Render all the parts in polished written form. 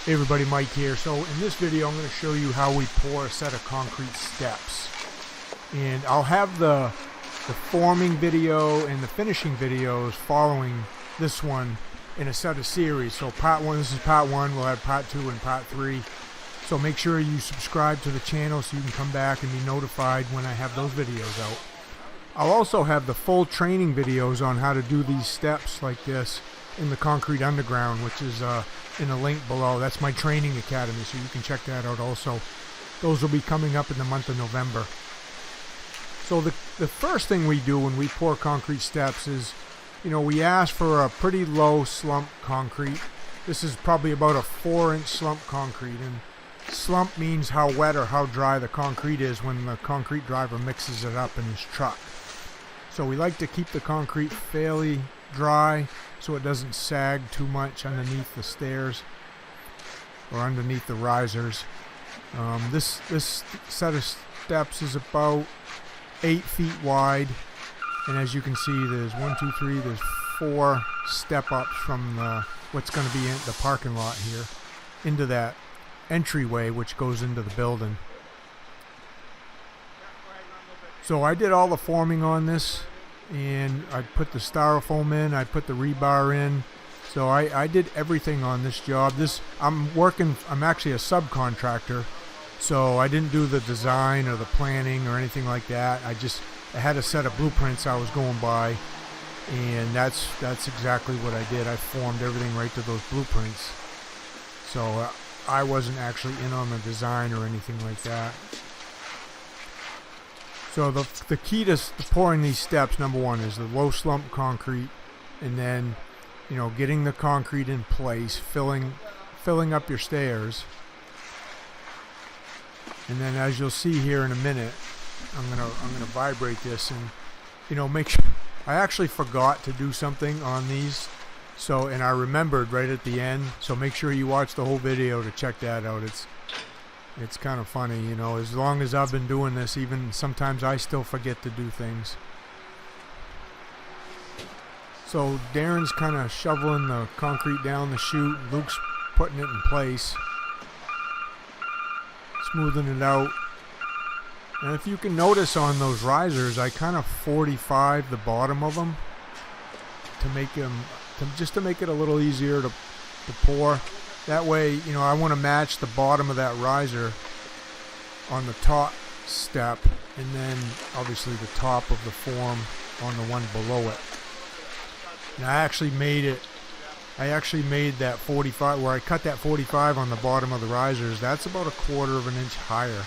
Hey everybody, Mike here. So in this video I'm going to show you how we pour a set of concrete steps. And I'll have the forming video and the finishing videos following this one in a set of series. So part 1, this is part 1, we'll have part 2 and part 3. So make sure you subscribe to the channel so you can come back and be notified when I have those videos out. I'll also have the full training videos on how to do these steps like this in the Concrete Underground, which is in a link below. That's my training academy, so you can check that out also. Those will be coming up in the month of November. So the first thing we do when we pour concrete steps is, we ask for a pretty low slump concrete. This is probably about a 4-inch slump concrete, and slump means how wet or how dry the concrete is when the concrete driver mixes it up in his truck. So we like to keep the concrete fairly dry so it doesn't sag too much underneath the stairs or underneath the risers. This set of steps is about 8 feet wide, and as you can see, there's 4 step ups from what's going to be in the parking lot here into that entryway which goes into the building. So I did all the forming on this, and I put the styrofoam in, I put the rebar in. So I did everything on this job. I'm actually a subcontractor, so I didn't do the design or the planning or anything like that. I had a set of blueprints I was going by, and that's exactly what I did. I formed everything right to those blueprints. So I wasn't actually in on the design or anything like that. So the key to pouring these steps, number one, is the low slump concrete, and then getting the concrete in place, filling up your stairs. And then, as you'll see here in a minute, I'm gonna vibrate this and make sure. I actually forgot to do something on these, and I remembered right at the end. So make sure you watch the whole video to check that out. It's kind of funny, as long as I've been doing this, even sometimes I still forget to do things. So Darren's kind of shoveling the concrete down the chute, Luke's putting it in place, smoothing it out. And if you can notice on those risers, I kind of 45 the bottom of them to make it a little easier to pour. That way, I want to match the bottom of that riser on the top step, and then obviously the top of the form on the one below it. And I actually made that 45, where I cut that 45 on the bottom of the risers. That's about 1/4 of an inch higher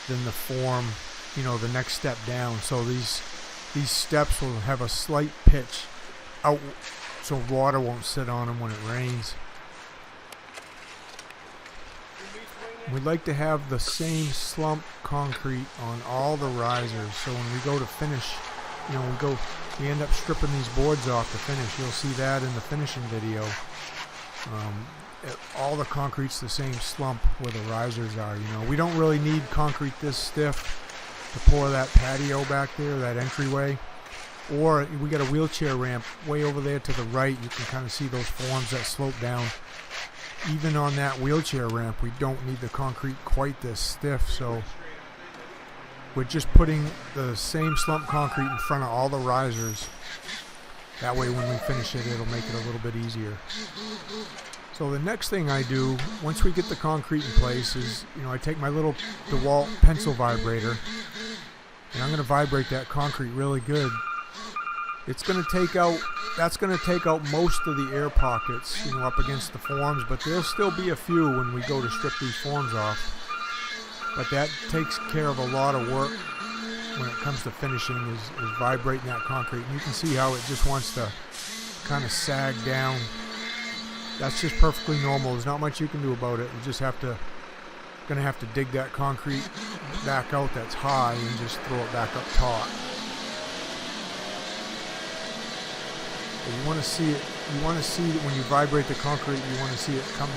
than the form, the next step down. So these steps will have a slight pitch out so water won't sit on them when it rains. We'd like to have the same slump concrete on all the risers, so when we go to finish, we end up stripping these boards off to finish. You'll see that in the finishing video. All the concrete's the same slump where the risers are. We don't really need concrete this stiff to pour that patio back there, that entryway. Or we got a wheelchair ramp way over there to the right. You can kind of see those forms that slope down. Even on that wheelchair ramp, we don't need the concrete quite this stiff, so we're just putting the same slump concrete in front of all the risers. That way when we finish it, it'll make it a little bit easier. So the next thing I do, once we get the concrete in place, is I take my little DeWalt pencil vibrator, and I'm going to vibrate that concrete really good. That's going to take out most of the air pockets, up against the forms, but there'll still be a few when we go to strip these forms off. But that takes care of a lot of work when it comes to finishing, is vibrating that concrete. And you can see how it just wants to kind of sag down. That's just perfectly normal. There's not much you can do about it. You just gonna have to dig that concrete back out that's high and just throw it back up top. You want to see it. When you vibrate the concrete, you want to see it come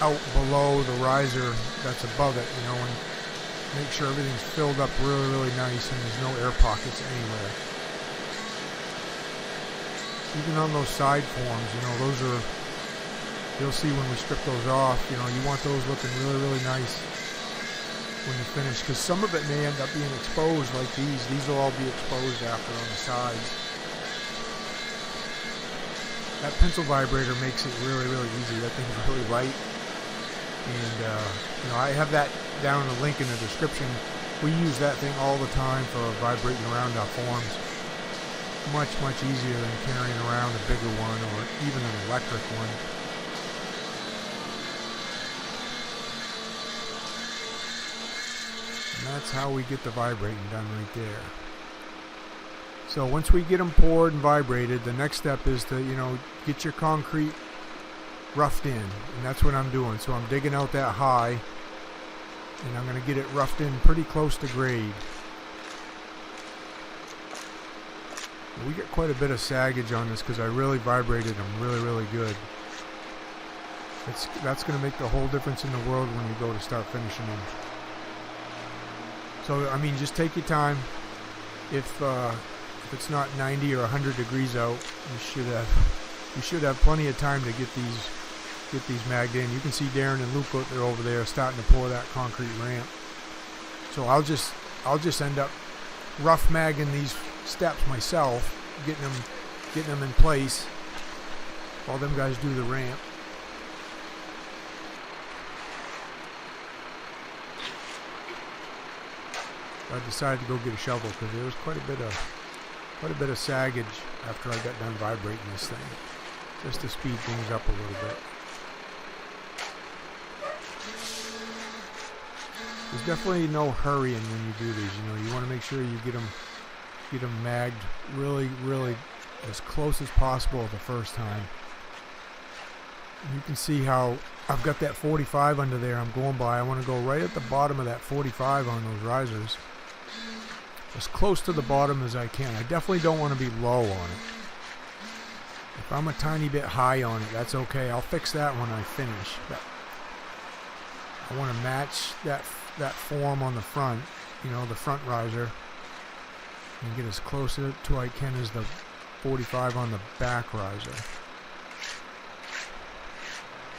out below the riser that's above it, and make sure everything's filled up really, really nice and there's no air pockets anywhere. Even on those side forms, those are you'll see when we strip those off, you know, you want those looking really, really nice when you finish, because some of it may end up being exposed like these. These will all be exposed after on the sides. That pencil vibrator makes it really, really easy. That thing's really light. And, you know, I have that down in the link in the description. We use that thing all the time for vibrating around our forms. Much, much easier than carrying around a bigger one or even an electric one. And that's how we get the vibrating done right there. So once we get them poured and vibrated, the next step is to, you know, get your concrete roughed in. And that's what I'm doing. So I'm digging out that high, and I'm going to get it roughed in pretty close to grade. We get quite a bit of saggage on this because I really vibrated them really, really good. That's going to make the whole difference in the world when you go to start finishing them. So, I mean, just take your time. If it's not 90 or 100 degrees out, you should have plenty of time to get these magged in. You can see Darren and Luke out there over there starting to pour that concrete ramp. So I'll just end up rough magging these steps myself, getting them in place while them guys do the ramp. I decided to go get a shovel because there was quite a bit of saggage after I got done vibrating this thing, just to speed things up a little bit. There's definitely no hurrying when you do these. You know, you want to make sure you get them magged really, really as close as possible the first time. And you can see how I've got that 45 under there I'm going by. I want to go right at the bottom of that 45 on those risers, as close to the bottom as I can. I definitely don't want to be low on it. If I'm a tiny bit high on it, that's okay. I'll fix that when I finish. But I want to match that form on the front, you know, the front riser, and get as close to I can as the 45 on the back riser.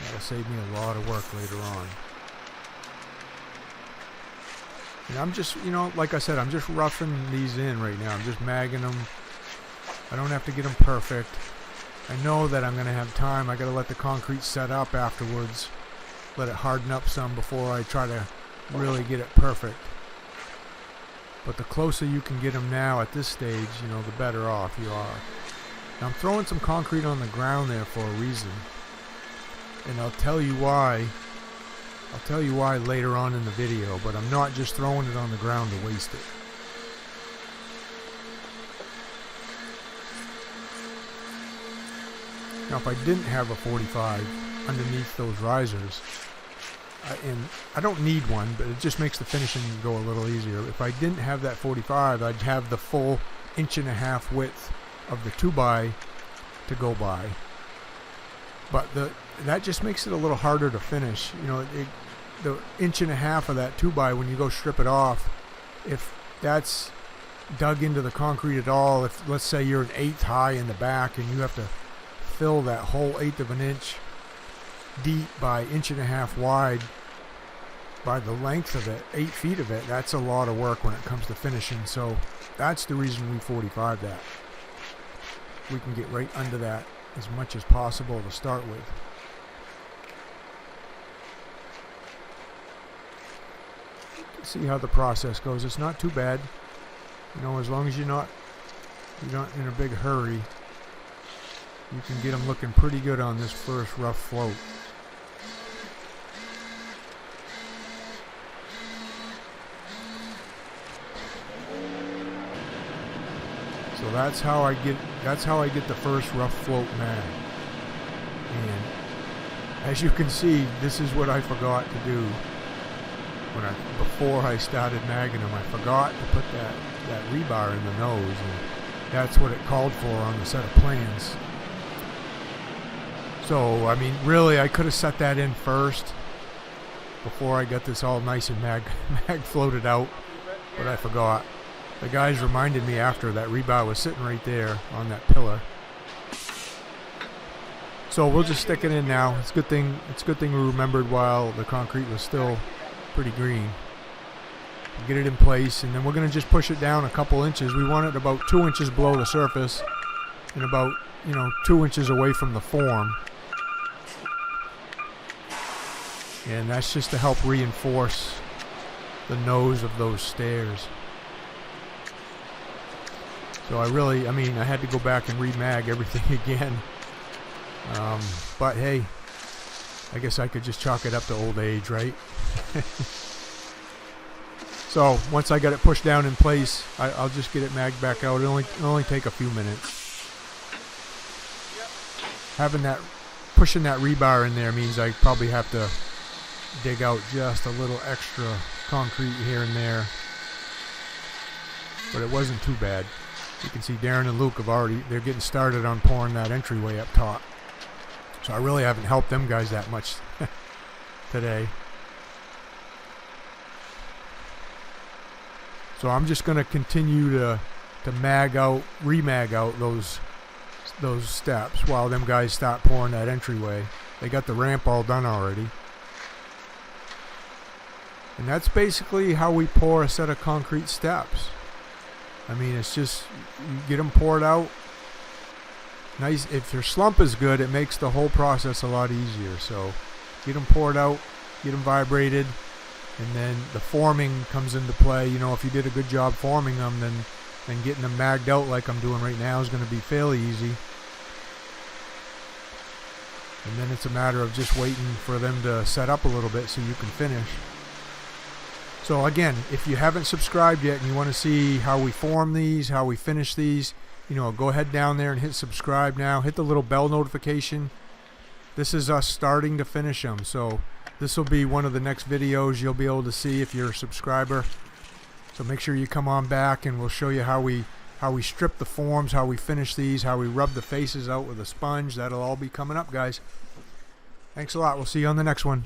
That'll save me a lot of work later on. And I'm just, you know, like I said, I'm just roughing these in right now. I'm just magging them. I don't have to get them perfect. I know that I'm going to have time. I got to let the concrete set up afterwards. Let it harden up some before I try to really get it perfect. But the closer you can get them now at this stage, you know, the better off you are. Now I'm throwing some concrete on the ground there for a reason. And I'll tell you why. I'll tell you why later on in the video, but I'm not just throwing it on the ground to waste it. Now if I didn't have a 45 underneath those risers, and I don't need one, but it just makes the finishing go a little easier. If I didn't have that 45, I'd have the full 1.5 inch width of the 2x to go by. But that just makes it a little harder to finish. You know, the 1.5 inch of that 2x, when you go strip it off, if that's dug into the concrete at all, if let's say you're 1/8 high in the back and you have to fill that whole 1/8 of an inch deep by 1.5 inch wide by the length of it, 8 feet of it, that's a lot of work when it comes to finishing. So that's the reason we 45 that. We can get right under that as much as possible to start with. See how the process goes. It's not too bad, you know, as long as you're not in a big hurry. You can get them looking pretty good on this first rough float. So that's how I get the first rough float mag. And as you can see, this is what I forgot to do before I started magging them. I forgot to put that rebar in the nose, and that's what it called for on the set of plans. So I mean, really, I could have set that in first before I got this all nice and mag floated out, but I forgot. The guys reminded me after that rebar was sitting right there on that pillar. So we'll just stick it in now. It's a good thing we remembered while the concrete was still pretty green. Get it in place, and then we're going to just push it down a couple inches. We want it about 2 inches below the surface and about 2 inches away from the form. And that's just to help reinforce the nose of those stairs. So I had to go back and remag everything again. But hey, I guess I could just chalk it up to old age, right? So once I got it pushed down in place, I'll just get it magged back out. It'll only take a few minutes. Pushing that rebar in there means I probably have to dig out just a little extra concrete here and there. But it wasn't too bad. You can see Darren and Luke they're getting started on pouring that entryway up top. So I really haven't helped them guys that much today. So I'm just going to continue to remag out those steps while them guys start pouring that entryway. They got the ramp all done already. And that's basically how we pour a set of concrete steps. I mean, it's just, you get them poured out. Nice. If your slump is good, it makes the whole process a lot easier. So get them poured out, get them vibrated. And then the forming comes into play. If you did a good job forming them, then getting them magged out like I'm doing right now is going to be fairly easy. And then it's a matter of just waiting for them to set up a little bit so you can finish. So again, if you haven't subscribed yet and you want to see how we form these, how we finish these, go ahead down there and hit subscribe now. Hit the little bell notification. This is us starting to finish them. So this will be one of the next videos you'll be able to see if you're a subscriber. So make sure you come on back and we'll show you how we strip the forms, how we finish these, how we rub the faces out with a sponge. That'll all be coming up, guys. Thanks a lot. We'll see you on the next one.